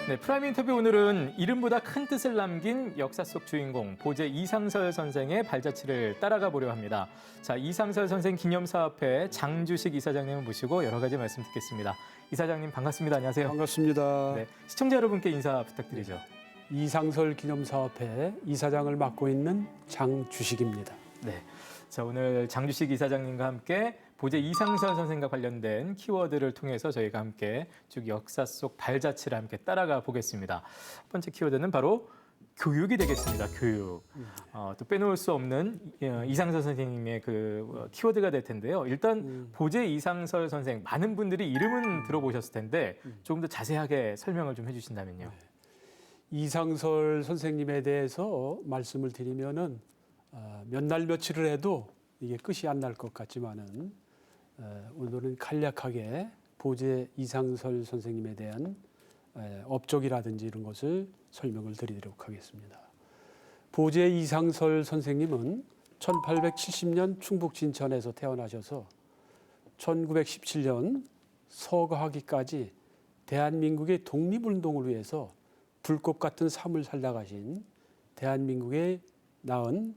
네, 프라임 인터뷰 오늘은 이름보다 큰 뜻을 남긴 역사 속 주인공 보제 이상설 선생의 발자취를 따라가 보려 합니다. 자, 이상설 선생 기념사업회 장주식 이사장님을 모시고 여러 가지 말씀 듣겠습니다. 이사장님 반갑습니다. 안녕하세요. 반갑습니다. 네, 시청자 여러분께 인사 부탁드리죠. 이상설 기념사업회 이사장을 맡고 있는 장주식입니다. 네, 자 오늘 장주식 이사장님과 함께 보제 이상설 선생과 관련된 키워드를 통해서 저희가 함께 쭉 역사 속 발자취를 함께 따라가 보겠습니다. 첫 번째 키워드는 바로 교육이 되겠습니다. 교육. 또 빼놓을 수 없는 이상설 선생님의 그 키워드가 될 텐데요. 일단 보제 이상설 선생 많은 분들이 이름은 들어보셨을 텐데 조금 더 자세하게 설명을 좀 해주신다면요. 이상설 선생님에 대해서 말씀을 드리면은 몇 날 며칠을 해도 이게 끝이 안 날 것 같지만은 오늘은 간략하게 보제 이상설 선생님에 대한 업적이라든지 이런 것을 설명을 드리도록 하겠습니다. 보제 이상설 선생님은 1870년 충북 진천에서 태어나셔서 1917년 서거하기까지 대한민국의 독립운동을 위해서 불꽃 같은 삶을 살다가신 대한민국에 낳은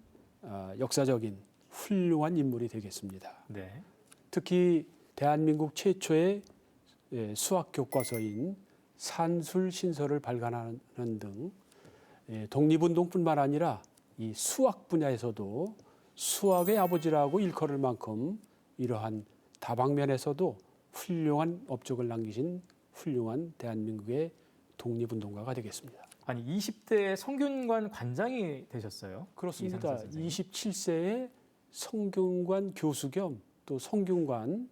역사적인 훌륭한 인물이 되겠습니다. 네. 특히 대한민국 최초의 수학 교과서인 산술신서를 발간하는 등 독립운동뿐만 아니라 이 수학 분야에서도 수학의 아버지라고 일컬을 만큼 이러한 다방면에서도 훌륭한 업적을 남기신 훌륭한 대한민국의 독립운동가가 되겠습니다. 아니 20대 성균관 관장이 되셨어요? 그렇습니다. 27세에 성균관 교수 겸 또 성균관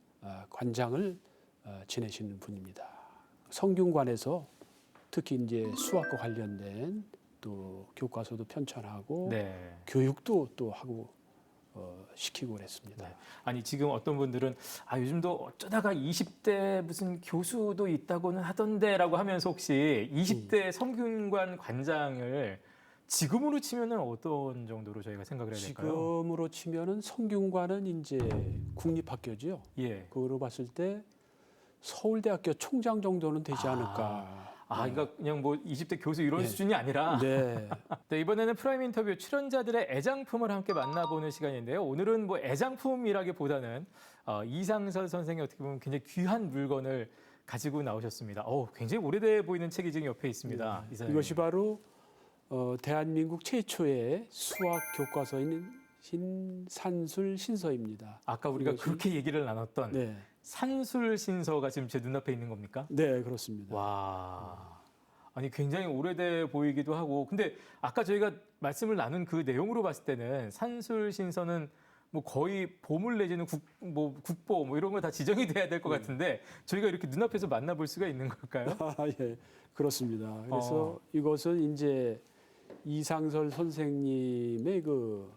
관장을 지내시는 분입니다. 성균관에서 특히 이제 수학과 관련된 또 교과서도 편찬하고 네. 교육도 또 하고 시키고 그랬습니다. 네. 아니 지금 어떤 분들은 요즘도 어쩌다가 20대 무슨 교수도 있다고는 하던데라고 하면서 혹시 20대 성균관 관장을 지금으로 치면은 어떤 정도로 저희가 생각을 해야 될까요? 지금으로 치면은 성균관은 이제 국립학교죠. 예. 그거로 봤을 때 서울대학교 총장 정도는 되지 않을까. 그러니까 그냥 뭐 20대 교수 이런 네. 수준이 아니라. 네. 네, 이번에는 프라임 인터뷰 출연자들의 애장품을 함께 만나보는 시간인데요. 오늘은 뭐 애장품이라기보다는 이상설 선생이 어떻게 보면 굉장히 귀한 물건을 가지고 나오셨습니다. 굉장히 오래돼 보이는 책이 지금 옆에 있습니다. 네. 이것이 바로 대한민국 최초의 수학 교과서인 산술신서입니다. 아까 우리가 그렇게 얘기를 나눴던 네. 산술신서가 지금 제 눈앞에 있는 겁니까? 네, 그렇습니다. 와, 아니 굉장히 오래돼 보이기도 하고, 근데 아까 저희가 말씀을 나눈 그 내용으로 봤을 때는 산술신서는 뭐 거의 보물 내지는 국보 뭐 이런 거 다 지정이 돼야 될 것 같은데 저희가 이렇게 눈앞에서 만나볼 수가 있는 걸까요? 예, 그렇습니다. 그래서 이것은 이제 이상설 선생님의 그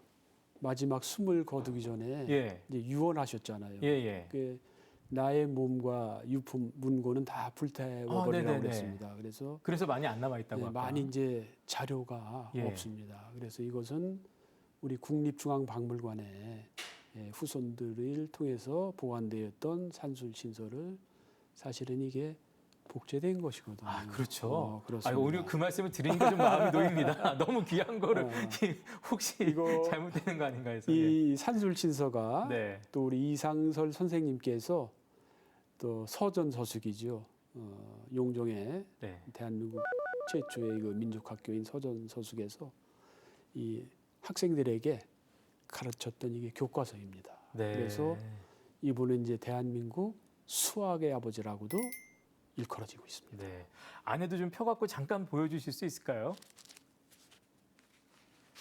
마지막 숨을 거두기 전에 예. 이제 유언하셨잖아요. 예. 그 나의 몸과 유품 문고는 다 불태워버리라고 그랬습니다. 그래서 많이 안 남아 있다고. 많이 이제 자료가 없습니다. 그래서 이것은 우리 국립중앙박물관에 후손들을 통해서 보관되었던 산술신서를 사실은 이게 복제된 것이거든요. 그렇죠. 그렇습니다. 오히려 그 말씀을 드리니까 좀 마음이 놓입니다. 너무 귀한 거를 혹시 이거 잘못되는 거 아닌가 해서. 이 산술신서가 네. 또 우리 이상설 선생님께서 또 서전 서숙이죠. 용종의 네. 대한민국 최초의 그 민족학교인 서전 서숙에서 이 학생들에게 가르쳤던 이게 교과서입니다. 네. 그래서 이분은 이제 대한민국 수학의 아버지라고도 일컬어지고 있습니다. 네. 안에도 좀 펴갖고 잠깐 보여주실 수 있을까요?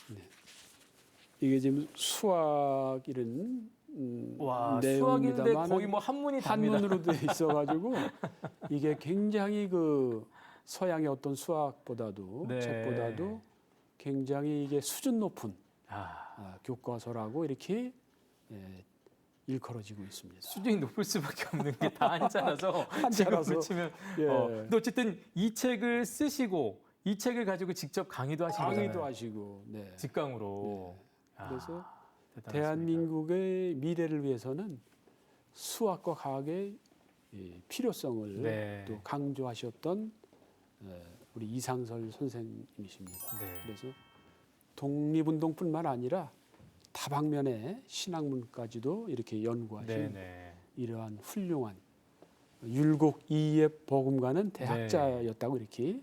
네. 이게 지금 수학 이런 수학인데 거의 뭐 한문이 답니다. 한문으로 돼 있어가지고 이게 굉장히 그 서양의 어떤 수학보다도 책보다도 굉장히 이게 수준 높은 교과서라고 이렇게 일컬어지고 있습니다. 수준이 높을 수밖에 없는 게 다 한자라서 한자라서 치면 근데 어쨌든 이 책을 쓰시고 이 책을 가지고 직접 강의도 하신 거잖아요. 강의도 하시고 직강으로. 그래서 대단하십니다. 대한민국의 미래를 위해서는 수학과 과학의 필요성을 또 강조하셨던 우리 우리 이상설 선생님이십니다. 네. 그래서 독립운동뿐만 아니라 다방면의 신학문까지도 이렇게 연구하신 네네. 이러한 훌륭한 율곡 이예 버금가는 대학자였다고 이렇게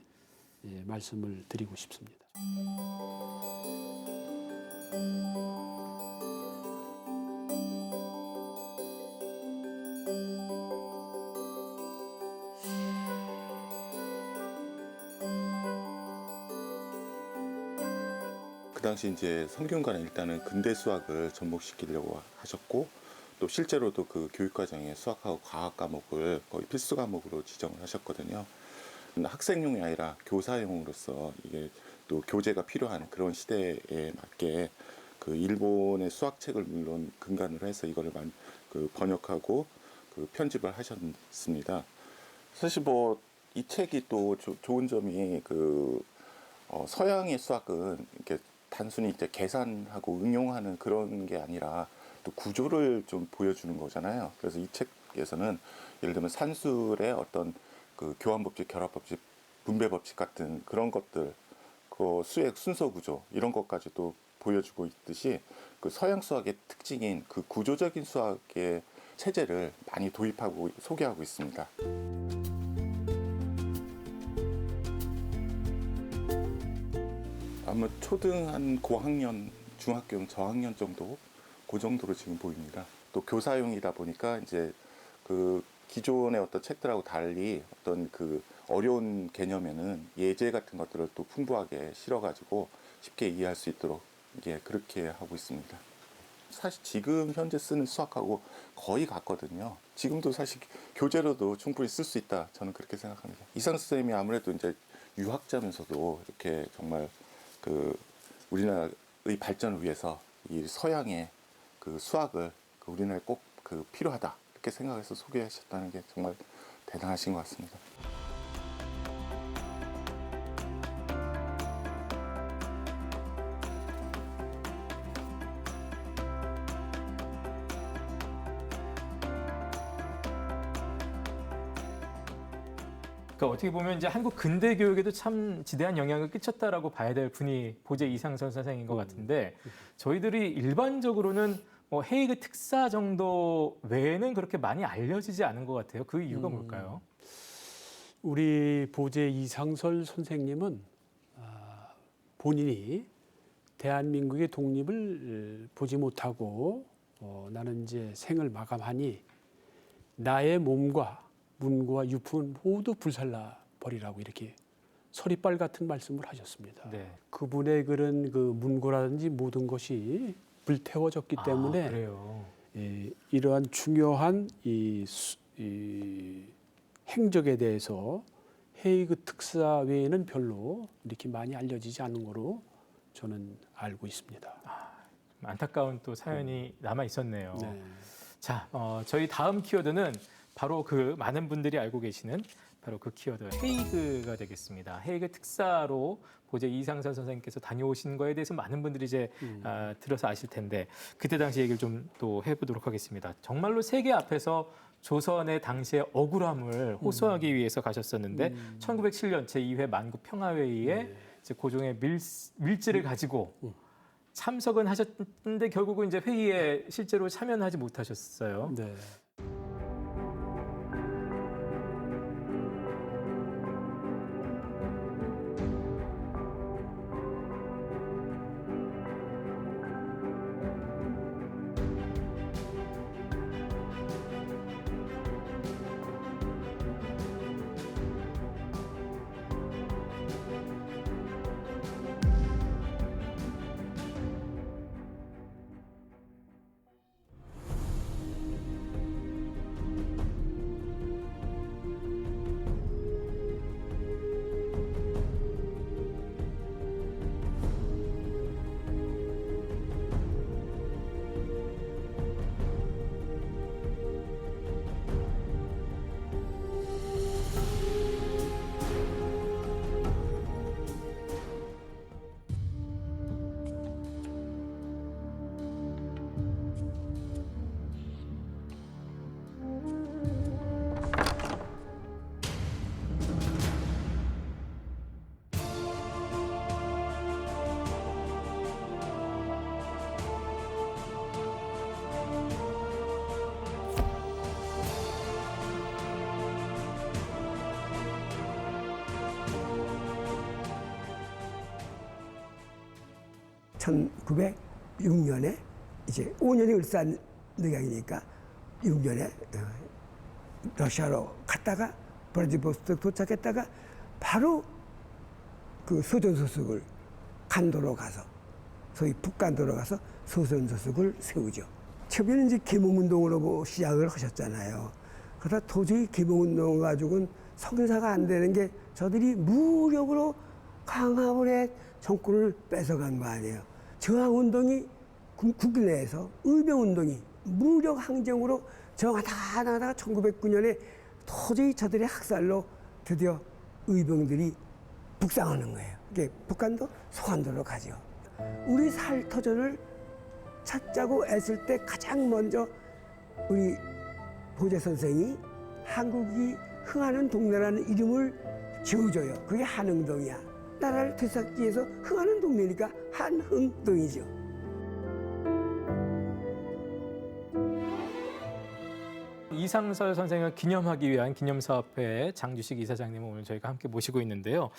예, 말씀을 드리고 싶습니다. 그 당시 이제 성균관은 일단은 근대 수학을 접목시키려고 하셨고 또 실제로도 그 교육과정에 수학하고 과학 과목을 거의 필수 과목으로 지정을 하셨거든요. 학생용이 아니라 교사용으로서 이게 또 교재가 필요한 그런 시대에 맞게 그 일본의 수학책을 물론 근간으로 해서 이거를 그 번역하고 그 편집을 하셨습니다. 사실 뭐 이 책이 또 좋은 점이 그 서양의 수학은 이렇게 단순히 이제 계산하고 응용하는 그런 게 아니라 또 구조를 좀 보여주는 거잖아요. 그래서 이 책에서는 예를 들면 산술의 어떤 그 교환법칙, 결합법칙, 분배법칙 같은 그런 것들, 그 수의 순서 구조 이런 것까지도 보여주고 있듯이 그 서양 수학의 특징인 그 구조적인 수학의 체제를 많이 도입하고 소개하고 있습니다. 아마 초등 한 고학년, 중학교 저학년 정도, 그 정도로 지금 보입니다. 또 교사용이다 보니까 이제 그 기존의 어떤 책들하고 달리 어떤 그 어려운 개념에는 예제 같은 것들을 또 풍부하게 실어가지고 쉽게 이해할 수 있도록 예, 그렇게 하고 있습니다. 사실 지금 현재 쓰는 수학하고 거의 같거든요. 지금도 사실 교재로도 충분히 쓸 수 있다. 저는 그렇게 생각합니다. 이상 선생님이 아무래도 이제 유학자면서도 이렇게 정말 그 우리나라의 발전을 위해서 이 서양의 그 수학을 그 우리나라에 꼭 그 필요하다 이렇게 생각해서 소개하셨다는 게 정말 대단하신 것 같습니다. 그러니까 어떻게 보면 이제 한국 근대 교육에도 참 지대한 영향을 끼쳤다라고 봐야 될 분이 보제 이상선 선생인 것 같은데 저희들이 일반적으로는 뭐 헤이그 특사 정도 외에는 그렇게 많이 알려지지 않은 것 같아요. 그 이유가 뭘까요? 우리 보제 이상설 선생님은 본인이 대한민국의 독립을 보지 못하고 나는 이제 생을 마감하니 나의 몸과 문과 유품은 모두 불살라 버리라고 이렇게 서리빨 같은 말씀을 하셨습니다. 네. 그분의 그런 그 문고라든지 모든 것이 불태워졌기 때문에 그래요. 이러한 중요한 이 행적에 대해서 헤이그 특사 외에는 별로 이렇게 많이 알려지지 않은 거로 저는 알고 있습니다. 안타까운 또 사연이 남아 있었네요. 네. 자, 저희 다음 키워드는 바로 그 많은 분들이 알고 계시는 바로 그 키워드 헤이그가 되겠습니다. 헤이그 특사로 보제 이상선 선생님께서 다녀오신 거에 대해서 많은 분들이 이제 들어서 아실 텐데 그때 당시 얘기를 좀 또 해보도록 하겠습니다. 정말로 세계 앞에서 조선의 당시의 억울함을 호소하기 위해서 가셨었는데 1907년 제2회 만구 평화회의에 이제 고종의 밀지를 가지고 참석은 하셨는데 결국은 이제 회의에 실제로 참여는 하지 못하셨어요. 네. 1906년에 이제 5년이 을사늑약이니까 6년에 러시아로 갔다가 브라디보스토크 도착했다가 바로 그 소전소속을 간도로 가서 소위 북간도로 가서 소전소속을 세우죠. 처음에는 이제 계몽운동으로 시작을 하셨잖아요. 그러다 도저히 계몽운동 가지고는 성사가 안 되는 게 저들이 무력으로 강화문의 정권을 뺏어간 거 아니에요. 저항운동이 국내 내에서 의병운동이 무력 항쟁으로 저항하다가 1909년에 도저히 저들의 학살로 드디어 의병들이 북상하는 거예요. 이게 북한도 소환도로 가죠. 우리 살터전을 찾자고 애쓸 때 가장 먼저 우리 보재 선생이 한국이 흥하는 동네라는 이름을 지어줘요. 그게 한흥동이야. 나라를 되찾기 위해서 흥하는 동네니까 한흥동이죠. 이상설 선생을 기념하기 위한 기념사업회 장주식 이사장님을 오늘 저희가 함께 모시고 있는데요.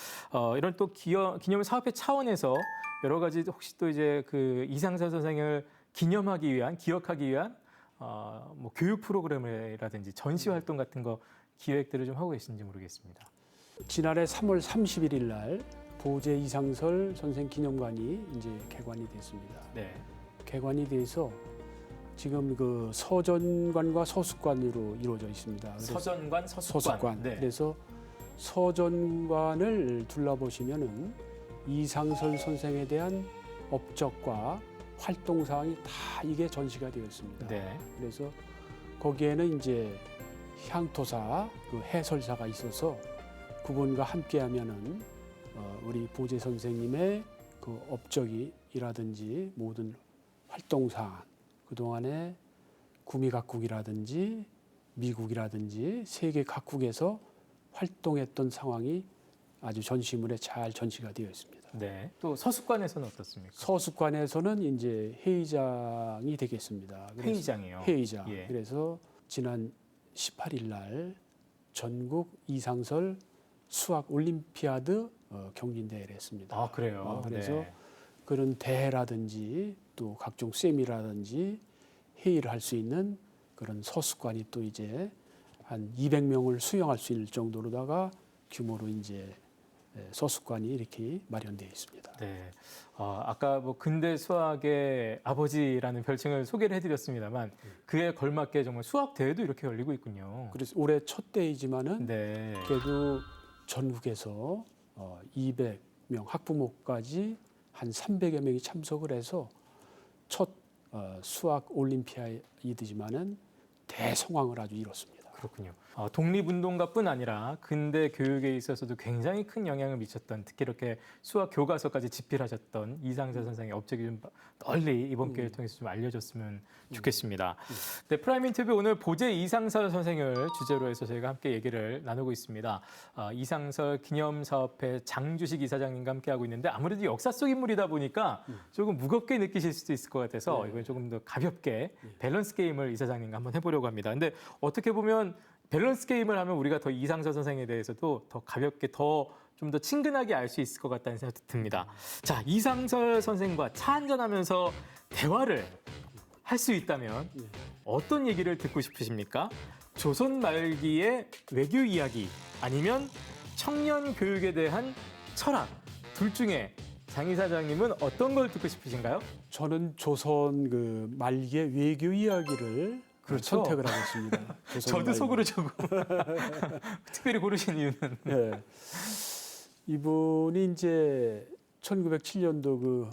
이런 또 기념사업회 차원에서 여러 가지 혹시 또 이제 그 이상설 선생을 기념하기 위한, 기억하기 위한 뭐 교육 프로그램이라든지 전시 활동 같은 거 기획들을 좀 하고 계신지 모르겠습니다. 지난해 3월 31일 날 보재 이상설 선생 기념관이 이제 개관이 됐습니다. 네. 개관이 돼서 지금 그 서전관과 서숙관으로 이루어져 있습니다. 서전관, 서숙관. 네. 그래서 서전관을 둘러보시면은 이상설 선생에 대한 업적과 활동 사항이 다 이게 전시가 되어 있습니다. 네. 그래서 거기에는 이제 향토사, 그 해설사가 있어서 그분과 함께하면은 우리 보재 선생님의 그 업적이라든지 모든 활동 사항, 그 동안에 구미각국이라든지 미국이라든지 세계 각국에서 활동했던 상황이 아주 전시물에 잘 전시가 되어 있습니다. 네. 또 서숙관에서는 어떻습니까? 서숙관에서는 이제 회의장이 되겠습니다. 그래서 회의장이요. 회의장. 예. 그래서 지난 18일 날 전국 이상설 수학 올림피아드 경진대회를 했습니다. 아, 그래요. 그래서 네. 그런 대회라든지 또 각종 세미라든지 회의를 할 수 있는 그런 서숙관이 또 이제 한 200명을 수용할 수 있을 정도로다가 규모로 이제 서숙관이 이렇게 마련되어 있습니다. 네. 아까 뭐 근대 수학의 아버지라는 별칭을 소개를 해드렸습니다만 그에 걸맞게 정말 수학 대회도 이렇게 열리고 있군요. 그래서 올해 첫 대회이지만은 네. 그래도 전국에서 200명 학부모까지 한 300여 명이 참석을 해서 첫 수학 올림피아드지만은 대성황을 아주 이뤘습니다. 그렇군요. 독립운동가뿐 아니라 근대 교육에 있어서도 굉장히 큰 영향을 미쳤던, 특히 이렇게 수학 교과서까지 집필하셨던 이상설 선생의 업적이 좀 널리 이번 기회를 통해서 좀 알려졌으면 좋겠습니다. 네, 프라임 인터뷰 오늘 보재 이상설 선생을 주제로 해서 저희가 함께 얘기를 나누고 있습니다. 이상설 기념사업회 장주식 이사장님과 함께하고 있는데 아무래도 역사 속 인물이다 보니까 조금 무겁게 느끼실 수도 있을 것 같아서 이번에 조금 더 가볍게 밸런스 게임을 이사장님과 한번 해보려고 합니다. 근데 어떻게 보면 밸런스 게임을 하면 우리가 더 이상설 선생에 대해서도 더 가볍게 좀 더 친근하게 알 수 있을 것 같다는 생각이 듭니다. 자, 이상설 선생과 차 한잔하면서 대화를 할 수 있다면 어떤 얘기를 듣고 싶으십니까? 조선 말기의 외교 이야기 아니면 청년 교육에 대한 철학, 둘 중에 장 이사장님은 어떤 걸 듣고 싶으신가요? 저는 조선 그 말기의 외교 이야기를 그렇죠. 선택을 하겠습니다. 저도 말기. 속으로 조금 특별히 고르신 이유는 예. 이분이 이제 1907년도 그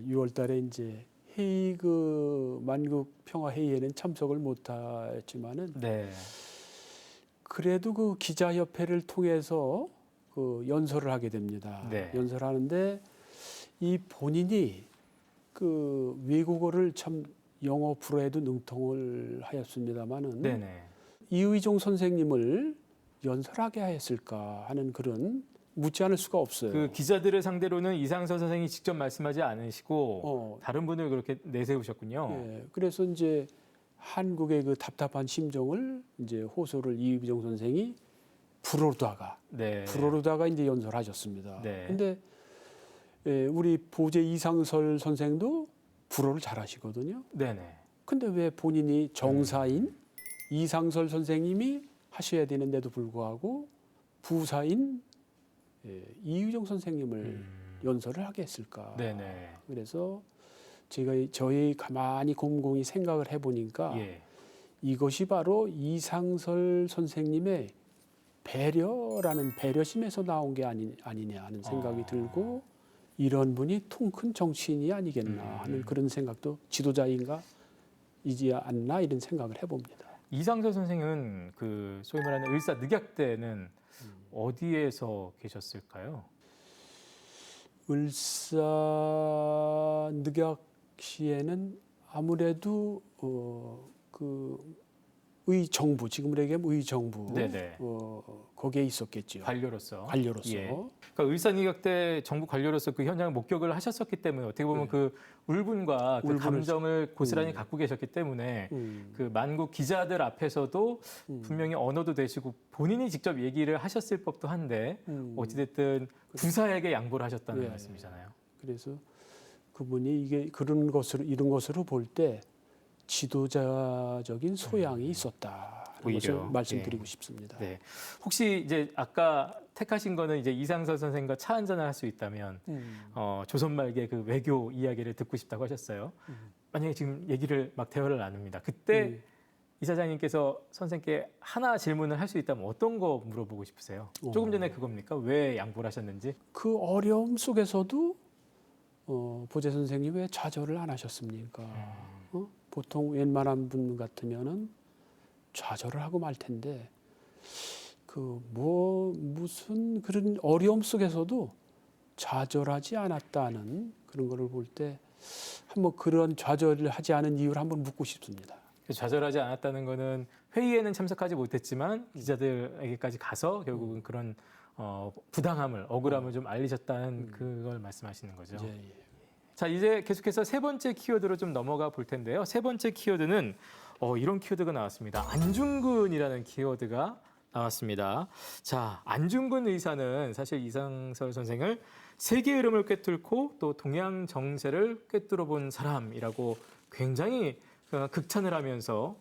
6월달에 이제 헤이그 만국 평화 회의에는 참석을 못했지만은 네. 그래도 그 기자협회를 통해서 그 연설을 하게 됩니다. 네. 연설하는데 이 본인이 그 외국어를 참 영어 불어에도 능통을 하였습니다마는 네네. 이의종 선생님을 연설하게 하였을까 하는 그런 묻지 않을 수가 없어요. 그 기자들을 상대로는 이상설 선생이 직접 말씀하지 않으시고 다른 분을 그렇게 내세우셨군요. 예, 그래서 이제 한국의 그 답답한 심정을 이제 호소를 이의종 선생이 네. 불어로다가 이제 연설하셨습니다. 네. 근데 우리 보제 이상설 선생도 불어를 잘하시거든요. 네네. 근데 왜 본인이 정사인 이상설 선생님이 하셔야 되는데도 불구하고 부사인 이유정 선생님을 연설을 하게 했을까? 네네. 그래서 저희 가만히 곰곰이 생각을 해보니까 예. 이것이 바로 이상설 선생님의 배려라는 배려심에서 나온 게 아니냐 하는 생각이 들고 이런 분이 통 큰 정치인이 아니겠나 하는 그런 생각도 지도자인가 이지 않나 이런 생각을 해봅니다. 이상설 선생은 그 소위 말하는 을사늑약 때는 어디에서 계셨을까요? 을사늑약 시에는 아무래도 그 의정부 지금으로 얘기하면 의정부 네네. 거기에 있었겠죠. 관료로서. 관료로서. 예. 그러니까 을사늑약 때 정부 관료로서 그 현장을 목격을 하셨었기 때문에 어떻게 보면 네. 그 울분과 그 울분을 감정을 고스란히 갖고 계셨기 때문에 그 만국 기자들 앞에서도 분명히 언어도 되시고 본인이 직접 얘기를 하셨을 법도 한데 어찌됐든 부사에게 양보를 하셨다는 네. 말씀이잖아요. 그래서 그분이 이게 이런 것으로 볼 때 지도자적인 소양이 있었다는 오히려. 것을 말씀드리고 싶습니다. 네. 혹시 이제 아까 택하신 거는 이제 이상설 선생과 차 한잔을 할 수 있다면 조선 말기의 그 외교 이야기를 듣고 싶다고 하셨어요. 만약에 지금 얘기를 막 대화를 나눕니다. 그때 이사장님께서 선생께 하나 질문을 할 수 있다면 어떤 거 물어보고 싶으세요? 조금 전에 그겁니까? 왜 양보를 하셨는지? 그 어려움 속에서도 보재 선생님 왜 좌절을 안 하셨습니까? 보통 웬만한 분 같으면은 좌절을 하고 말 텐데 무슨 그런 어려움 속에서도 좌절하지 않았다는 그런 거를 볼 때 한번 그런 좌절을 하지 않은 이유를 한번 묻고 싶습니다. 좌절하지 않았다는 거는 회의에는 참석하지 못했지만 기자들에게까지 가서 결국은 그런 부당함을 억울함을 좀 알리셨다는 그걸 말씀하시는 거죠. 예. 자, 이제 계속해서 세 번째 키워드로 좀 넘어가 볼 텐데요. 세 번째 키워드는 이런 키워드가 나왔습니다. 안중근이라는 키워드가 나왔습니다. 자, 안중근 의사는 사실 이상설 선생을 세계의 흐름을 꿰뚫고 또 동양 정세를 꿰뚫어 본 사람이라고 굉장히 극찬을 하면서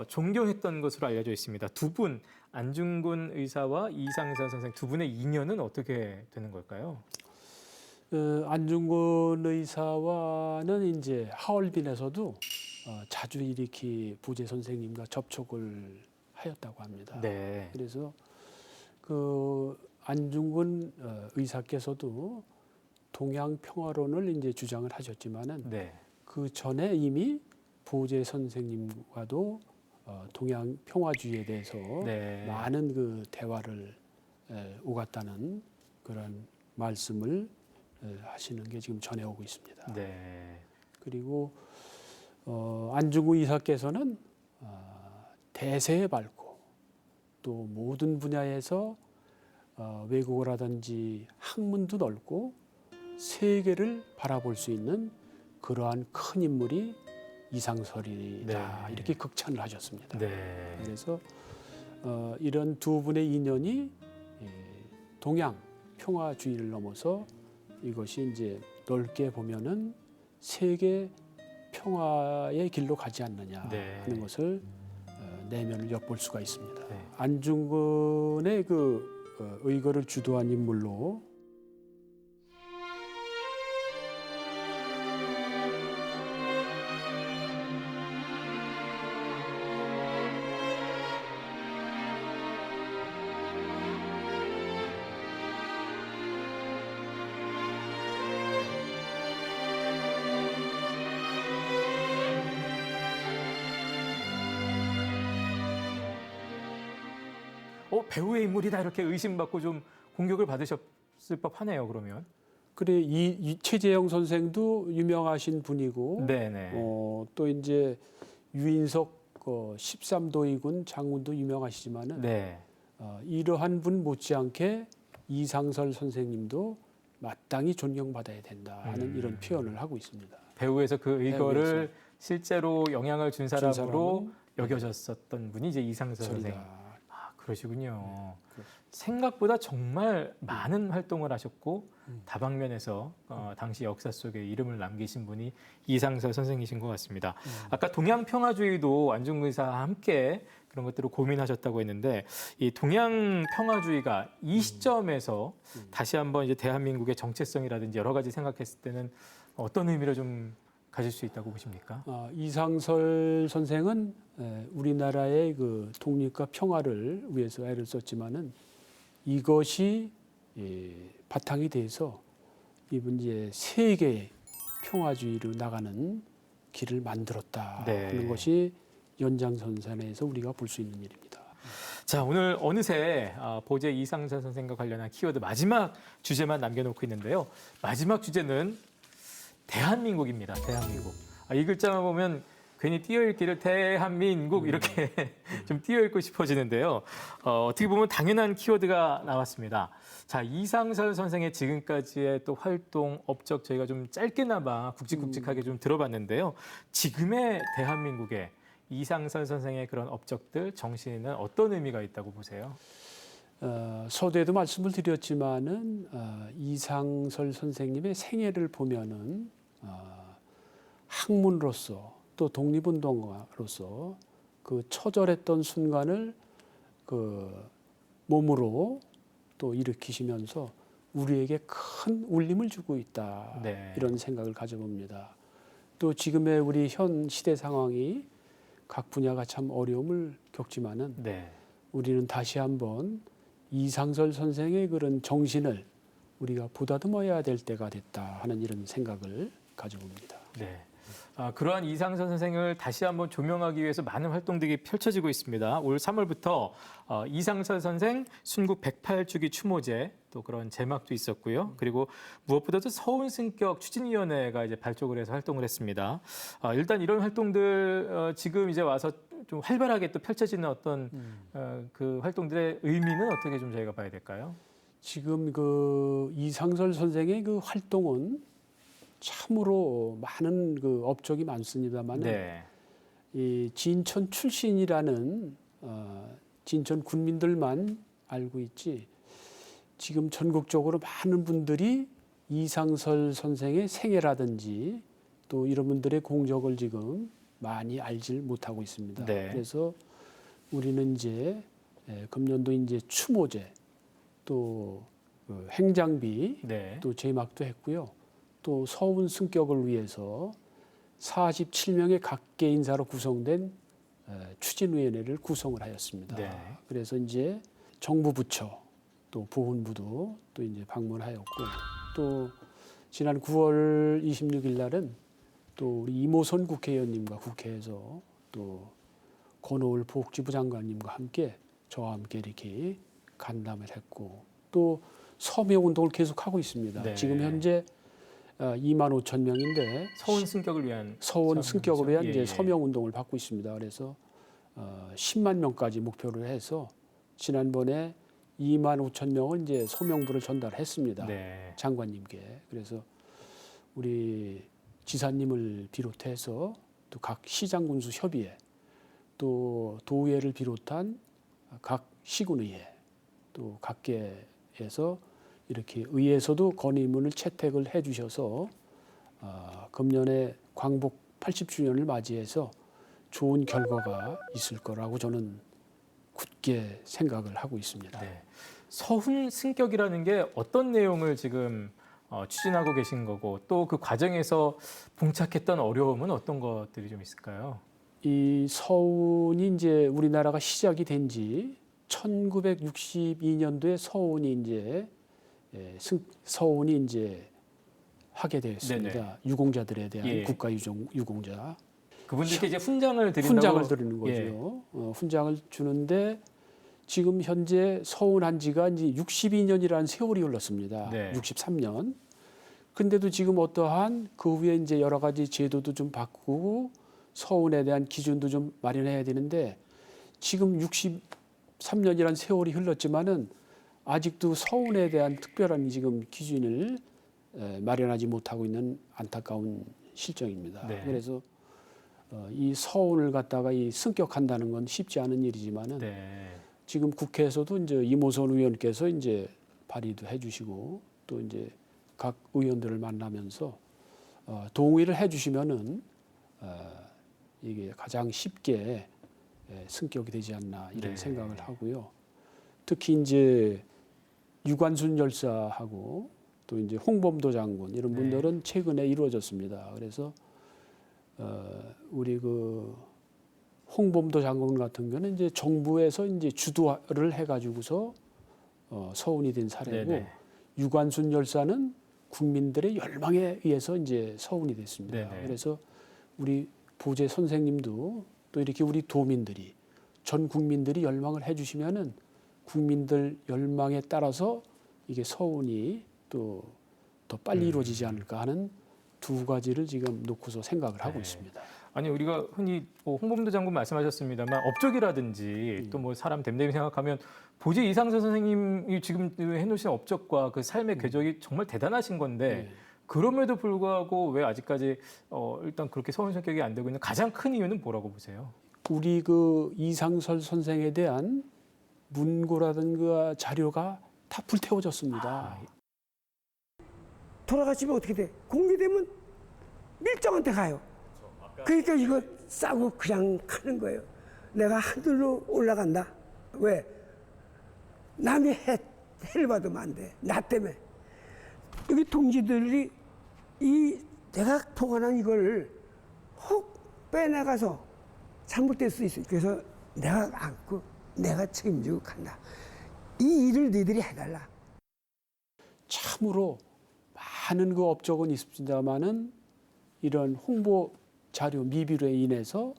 존경했던 것으로 알려져 있습니다. 두 분, 안중근 의사와 이상설 선생 두 분의 인연은 어떻게 되는 걸까요? 안중근 의사와는 이제 하얼빈에서도 자주 이렇게 부재 선생님과 접촉을 하였다고 합니다. 네. 그래서 그 안중근 의사께서도 동양 평화론을 이제 주장을 하셨지만은 네. 그 전에 이미 보재 선생님과도 동양 평화주의에 대해서 네. 많은 그 대화를 오갔다는 그런 말씀을 하시는 게 지금 전해오고 있습니다. 네. 그리고 안중근 이사께서는 대세에 밝고 또 모든 분야에서 외국어라든지 학문도 넓고 세계를 바라볼 수 있는 그러한 큰 인물이 이상설이다. 네. 이렇게 극찬을 하셨습니다. 네. 그래서 이런 두 분의 인연이 동양 평화주의를 넘어서 이것이 이제 넓게 보면은 세계 평화의 길로 가지 않느냐 네. 하는 것을 내면을 엿볼 수가 있습니다. 네. 안중근의 그 의거를 주도한 인물로 배우의 인물이다 이렇게 의심받고 좀 공격을 받으셨을 법하네요. 그러면. 그래 이 최재형 선생도 유명하신 분이고 네네. 또 이제 유인석 13도의군 장군도 유명하시지만은 네. 이러한 분 못지않게 이상설 선생님도 마땅히 존경받아야 된다 하는 이런 표현을 하고 있습니다. 배우에서 그 의거를 배우에서. 실제로 영향을 준 사람으로 사람은 여겨졌었던 분이 이제 이상설 선생. 설이다. 아, 그러시군요. 네, 생각보다 정말 많은 활동을 하셨고 다방면에서 당시 역사 속에 이름을 남기신 분이 이상설 선생이신 것 같습니다. 아까 동양 평화주의도 안중근 의사와 함께 그런 것들을 고민하셨다고 했는데 이 동양 평화주의가 이 시점에서 다시 한번 이제 대한민국의 정체성이라든지 여러 가지 생각했을 때는 어떤 의미를 좀 가질 수 있다고 보십니까? 이상설 선생은 우리나라의 그 독립과 평화를 위해서 애를 썼지만은 이것이 바탕이 돼서 이번 이제 세계의 평화주의로 나가는 길을 만들었다 네. 하는 것이 연장선상에서 우리가 볼 수 있는 일입니다. 자, 오늘 어느새 보제 이상설 선생과 관련한 키워드 마지막 주제만 남겨놓고 있는데요. 마지막 주제는 대한민국입니다. 대한민국. 이 글자만 보면 괜히 띄어읽기를 대한민국 이렇게 좀 띄어읽고 싶어지는데요. 어떻게 보면 당연한 키워드가 나왔습니다. 자, 이상설 선생의 지금까지의 또 활동, 업적 저희가 좀 짧게나마 굵직굵직하게 좀 들어봤는데요. 지금의 대한민국에 이상설 선생의 그런 업적들, 정신에는 어떤 의미가 있다고 보세요? 서두에도 말씀을 드렸지만은 이상설 선생님의 생애를 보면은 학문으로서 또 독립운동가로서 그 처절했던 순간을 그 몸으로 또 일으키시면서 우리에게 큰 울림을 주고 있다. 네. 이런 생각을 가져봅니다. 또 지금의 우리 현 시대 상황이 각 분야가 참 어려움을 겪지만은 네. 우리는 다시 한번 이상설 선생의 그런 정신을 우리가 보다듬어야 될 때가 됐다 하는 이런 생각을 가져봅니다. 네. 그러한 이상설 선생을 다시 한번 조명하기 위해서 많은 활동들이 펼쳐지고 있습니다. 올 3월부터 이상설 선생 순국 108주기 추모제 또 그런 제막도 있었고요. 그리고 무엇보다도 서훈승격 추진위원회가 이제 발족을 해서 활동을 했습니다. 일단 이런 활동들 지금 이제 와서 좀 활발하게 또 펼쳐지는 어떤 그 활동들의 의미는 어떻게 좀 저희가 봐야 될까요? 지금 그 이상설 선생의 그 활동은 참으로 많은 그 업적이 많습니다만 네. 이 진천 출신이라는 진천 군민들만 알고 있지 지금 전국적으로 많은 분들이 이상설 선생의 생애라든지 또 이런 분들의 공적을 지금 많이 알질 못하고 있습니다. 네. 그래서 우리는 이제 금년도 이제 추모제 또 행장비 네. 또 제막도 했고요. 또 서훈 승격을 위해서 47명의 각계 인사로 구성된 추진위원회를 구성을 하였습니다. 네. 그래서 이제 정부 부처 또 보훈부도 또 이제 방문하였고 또 지난 9월 26일 날은 또 우리 이모선 국회의원님과 국회에서 또 권오을 보육지부 장관님과 함께 저와 함께 이렇게 간담을 했고 또 서명 운동을 계속하고 있습니다. 네. 지금 현재 2만 5천 명인데 서훈 승격을 위한 서원 승격을 위한 예, 이제 예. 서명 운동을 받고 있습니다. 그래서 10만 명까지 목표를 해서 지난번에 2만 5천 명은 이제 서명부를 전달했습니다. 네. 장관님께. 그래서 우리 지사님을 비롯해서 또 각 시장군수 협의회 또 도의회를 비롯한 각 시군의회 또 각계에서 이렇게 의회에서도 건의문을 채택을 해주셔서 금년에 광복 80주년을 맞이해서 좋은 결과가 있을 거라고 저는 굳게 생각을 하고 있습니다. 네. 서훈 승격이라는 게 어떤 내용을 지금 추진하고 계신 거고 또 그 과정에서 봉착했던 어려움은 어떤 것들이 좀 있을까요? 이 서훈이 이제 우리나라가 시작이 된 지 1962년도에 서훈이 이제 서훈이 이제 하게 되었습니다. 네네. 유공자들에 대한 예. 국가 유공자 그분들께 이제 훈장을 드린다고 훈장을 드리는 거죠. 예. 훈장을 주는데 지금 현재 서훈한 지가 이제 62년이라는 세월이 흘렀습니다. 네. 63년. 근데도 지금 어떠한 그 후에 이제 여러 가지 제도도 좀 바꾸고 서훈에 대한 기준도 좀 마련해야 되는데 지금 63년이라는 세월이 흘렀지만은 아직도 서훈에 대한 특별한 지금 기준을 마련하지 못하고 있는 안타까운 실정입니다. 네. 그래서 이 서훈을 갖다가 이 승격한다는 건 쉽지 않은 일이지만은 네. 지금 국회에서도 이제 이모선 의원께서 이제 발의도 해주시고 또 이제 각 의원들을 만나면서 동의를 해주시면은 이게 가장 쉽게 승격이 되지 않나 이런 네. 생각을 하고요. 특히 이제 유관순 열사하고 또 이제 홍범도 장군 이런 네. 분들은 최근에 이루어졌습니다. 그래서 우리 그 홍범도 장군 같은 경우는 이제 정부에서 이제 주도를 해가지고서 서운이 된 사례고 네네. 유관순 열사는 국민들의 열망에 의해서 이제 서운이 됐습니다. 네네. 그래서 우리 보재 선생님도 또 이렇게 우리 도민들이 전 국민들이 열망을 해주시면은 국민들 열망에 따라서 이게 서운이 또 더 빨리 이루어지지 않을까 하는 두 가지를 지금 놓고서 생각을 하고 네. 있습니다. 아니 우리가 흔히 뭐 홍범도 장군 말씀하셨습니다만 업적이라든지 또 뭐 사람 됨됨이 생각하면 보재 이상선 선생님이 지금 해놓으신 업적과 그 삶의 궤적이 정말 대단하신 건데 네. 그럼에도 불구하고 왜 아직까지 일단 그렇게 서운 성격이 안 되고 있는 가장 큰 이유는 뭐라고 보세요? 우리 그 이상설 선생에 대한 문고라든가 자료가 다 불태워졌습니다. 돌아가시면 어떻게 돼? 공개되면 밀정한테 가요. 그러니까 이거 싸고 그냥 가는 거예요. 내가 하늘로 올라간다. 왜? 남이 해를 받으면 안 돼. 나 때문에. 여기 동지들이 내가 보관한 이걸 혹 빼나가서 잘못될 수 있어요. 그래서 내가 안고 내가 책임지고 간다. 이 일을 너희들이 해달라. 참으로 많은 그 업적은 있습니다만은 이런 홍보 자료 미비로 인해서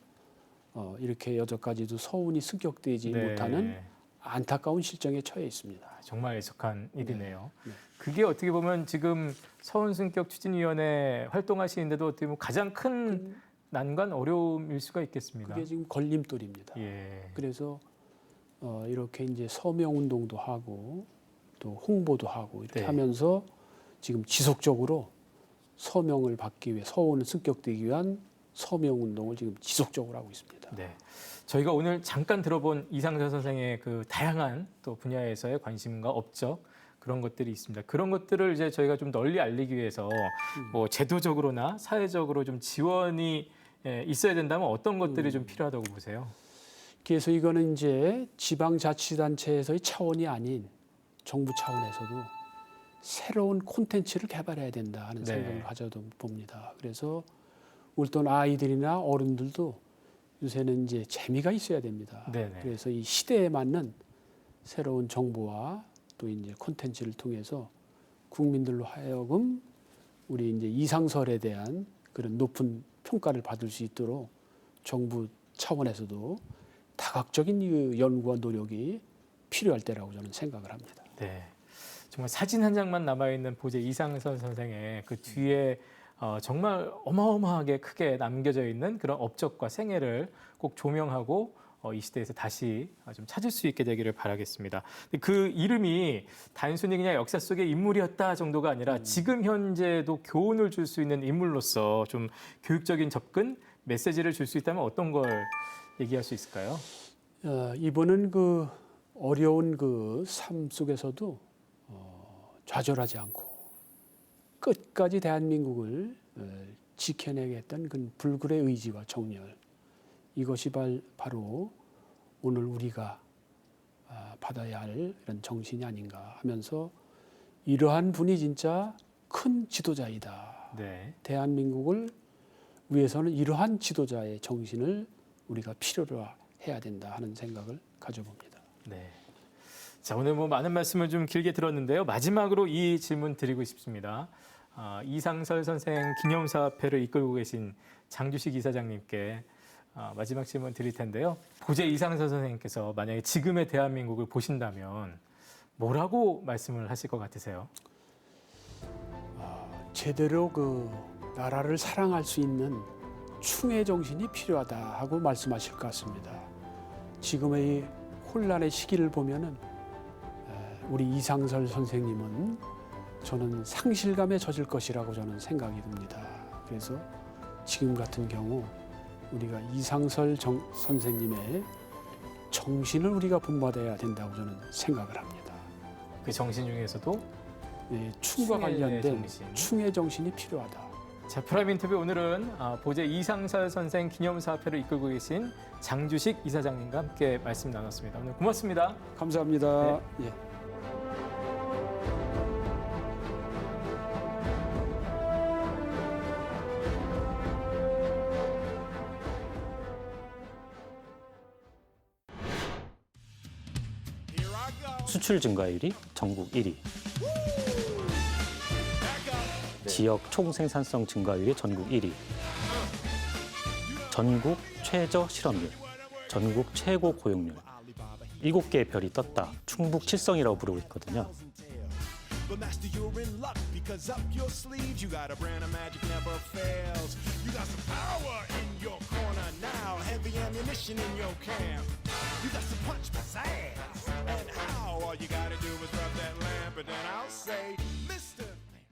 이렇게 여태까지도 서운이 승격되지 네. 못하는 안타까운 실정에 처해 있습니다. 정말 애석한 일이네요. 네. 그게 어떻게 보면 지금 서울승격 추진위원회 활동하시는데도 어떻게 보면 가장 큰 난관 어려움일 수가 있겠습니다. 그게 지금 걸림돌입니다. 예. 그래서 이렇게 이제 서명 운동도 하고 또 홍보도 하고 이렇게 네. 하면서 지금 지속적으로 서명을 받기 위해 서울을 승격되기 위한 서명 운동을 지금 지속적으로 하고 있습니다. 네. 저희가 오늘 잠깐 들어본 이상선 선생의 그 다양한 또 분야에서의 관심과 업적 그런 것들이 있습니다. 그런 것들을 이제 저희가 좀 널리 알리기 위해서 뭐 제도적으로나 사회적으로 좀 지원이 있어야 된다면 어떤 것들이 좀 필요하다고 보세요? 그래서 이거는 이제 지방자치단체에서의 차원이 아닌 정부 차원에서도 새로운 콘텐츠를 개발해야 된다 하는 네. 생각을 가져도 봅니다. 그래서 어떤 아이들이나 어른들도 요새는 이제 재미가 있어야 됩니다. 네네. 그래서 이 시대에 맞는 새로운 정보와 또 이제 콘텐츠를 통해서 국민들로 하여금 우리 이제 이상설에 대한 그런 높은 평가를 받을 수 있도록 정부 차원에서도 다각적인 이 연구와 노력이 필요할 때라고 저는 생각을 합니다. 네. 정말 사진 한 장만 남아있는 보재 이상선 선생의 그 뒤에 정말 어마어마하게 크게 남겨져 있는 그런 업적과 생애를 꼭 조명하고 이 시대에서 다시 좀 찾을 수 있게 되기를 바라겠습니다. 그 이름이 단순히 그냥 역사 속의 인물이었다 정도가 아니라 지금 현재도 교훈을 줄 수 있는 인물로서 좀 교육적인 접근, 메시지를 줄 수 있다면 어떤 걸 얘기할 수 있을까요? 이번은 그 어려운 그 삶 속에서도 좌절하지 않고 끝까지 대한민국을 지켜내겠다는 그 불굴의 의지와 정열 이것이 바로 오늘 우리가 받아야 할 이런 정신이 아닌가 하면서 이러한 분이 진짜 큰 지도자이다. 네. 대한민국을 위해서는 이러한 지도자의 정신을 우리가 필요로 해야 된다 하는 생각을 가져봅니다. 네. 자, 오늘 뭐 많은 말씀을 좀 길게 들었는데요. 마지막으로 이 질문 드리고 싶습니다. 이상설 선생 기념사업회를 이끌고 계신 장주식 이사장님께 마지막 질문 드릴 텐데요. 보재 이상설 선생님께서 만약에 지금의 대한민국을 보신다면 뭐라고 말씀을 하실 것 같으세요? 제대로 그 나라를 사랑할 수 있는 충의 정신이 필요하다 하고 말씀하실 것 같습니다. 지금의 혼란의 시기를 보면은 우리 이상설 선생님은 저는 상실감에 젖을 것이라고 저는 생각이 듭니다. 그래서 지금 같은 경우 우리가 이상설 선생님의 정신을 우리가 본받아야 된다고 저는 생각을 합니다. 그 정신 중에서도 네, 충과 충의 관련된 정신. 충의 정신이 필요하다. 자, 프라임 인터뷰 오늘은 보제 이상설 선생 기념사업회를 이끌고 계신 장주식 이사장님과 함께 말씀 나눴습니다. 오늘 고맙습니다. 감사합니다. 예. 수출 증가율이 전국 1위. 지역 총생산성 증가율이 전국 1위. 전국 최저 실업률. 전국 최고 고용률. 7개의 별이 떴다. 충북 칠성이라고 부르고 있거든요. But master, you're in luck because up your sleeves you got a brand of magic never fails. You got some power in your corner now, heavy ammunition in your camp. You got some punch pizzazz, and how all you gotta do is rub that lamp, and then I'll say.